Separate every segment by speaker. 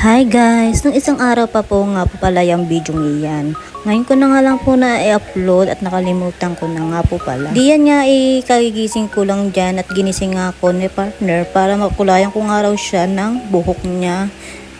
Speaker 1: Hi guys! Nung isang araw pa po nga po pala yung video iyan. Ngayon ko na nga lang po na i-upload at nakalimutan ko na nga po pala. Diyan nga kagigising ko lang dyan at ginising nga ako ni partner para makulayan ko nga raw siya ng buhok niya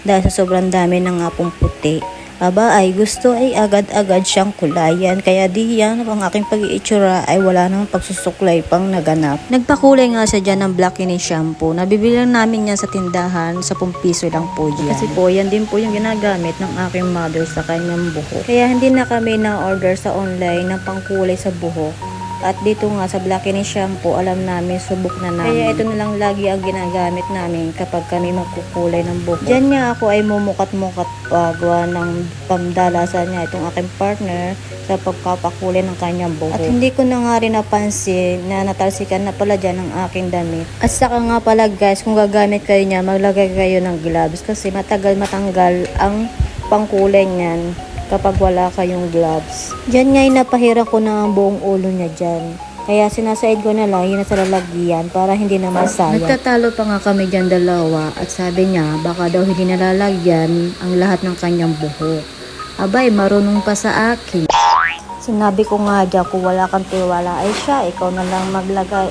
Speaker 1: dahil sa sobrang dami na nga pong puti. Aba ay gusto ay agad-agad siyang kulayan kaya diyan ang aking pag-iitsura ay wala namang pagsusuklay pang naganap. Nagpakulay nga siya dyan ng black in shampoo. Nabibili lang namin yan sa tindahan sa 10 piso lang po yan. Kasi po yan din po yung ginagamit ng aking mother sa kanyang buhok. Kaya hindi na kami na-order sa online ng pangkulay sa buhok. At dito nga sa black in shampoo, alam namin, subok na namin. Kaya ito na lang lagi ang ginagamit namin kapag kami magkukulay ng buhok. Diyan nga ako ay mumukat-mukat gawa ng pamdalasan niya itong aking partner sa pagpapakulay ng kanyang buhok. At hindi ko na nga rin napansin na natalsikan na pala dyan ang aking damit. At saka nga pala guys, kung gagamit kayo niya, maglagay kayo ng gloves kasi matagal matanggal ang pangkulay niyan kapag wala kayong gloves. Diyan nga napahira ko na ang buong ulo niya dyan. Kaya sinasaid ko na lang yun sa lalagyan para hindi na masayang. Nagtatalo pa nga kami dyan dalawa at sabi niya baka daw hindi nalalagyan ang lahat ng kanyang buhok. Abay, marunong pa sa akin. Sinabi ko nga dyan kung wala kang tiwala ay siya, ikaw na lang maglagay.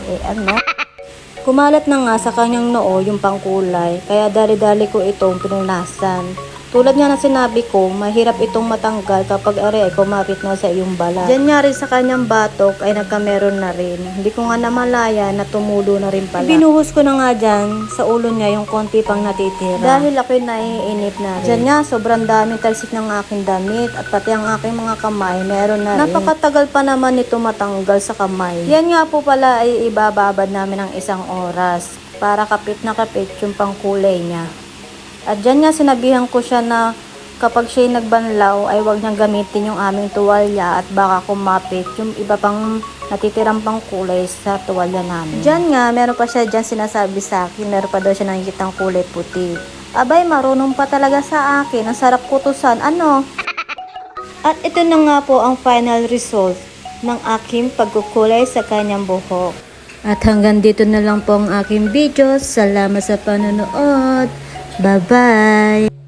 Speaker 1: Kumalat na nga sa kanyang noo yung pangkulay kaya dali-dali ko itong pinunasan. Tulad nga na sinabi ko, mahirap itong matanggal kapag ay kumapit na sa iyong balat. Diyan nga rin sa kanyang batok ay nagkameron na rin. Hindi ko nga namalaya na tumulo na rin pala. Binuhos ko na nga dyan sa ulo niya yung konti pang natitira. Dahil ako'y naiinip na rin. Diyan nga, sobrang daming talsik ng aking damit at pati ang aking mga kamay, meron na rin. Napakatagal pa naman ito matanggal sa kamay. Yan nga po pala ay ibababad namin ng 1 oras para kapit na kapit yung pangkulay niya. At dyan nga sinabihan ko siya na kapag siya'y nagbanlaw ay huwag niyang gamitin yung aming tuwalya at baka kumapit yung iba pang natitirang pang kulay sa tuwalya namin. Dyan nga, meron pa siya dyan sinasabi sa akin, meron pa daw siya nakikitang kulay puti. Abay, marunong pa talaga sa akin, ang sarap kutusan, ano? At ito na nga po ang final result ng aking pagkukulay sa kanyang buhok. At hanggang dito na lang po ang aking video. Salamat sa panonood. Bye-bye!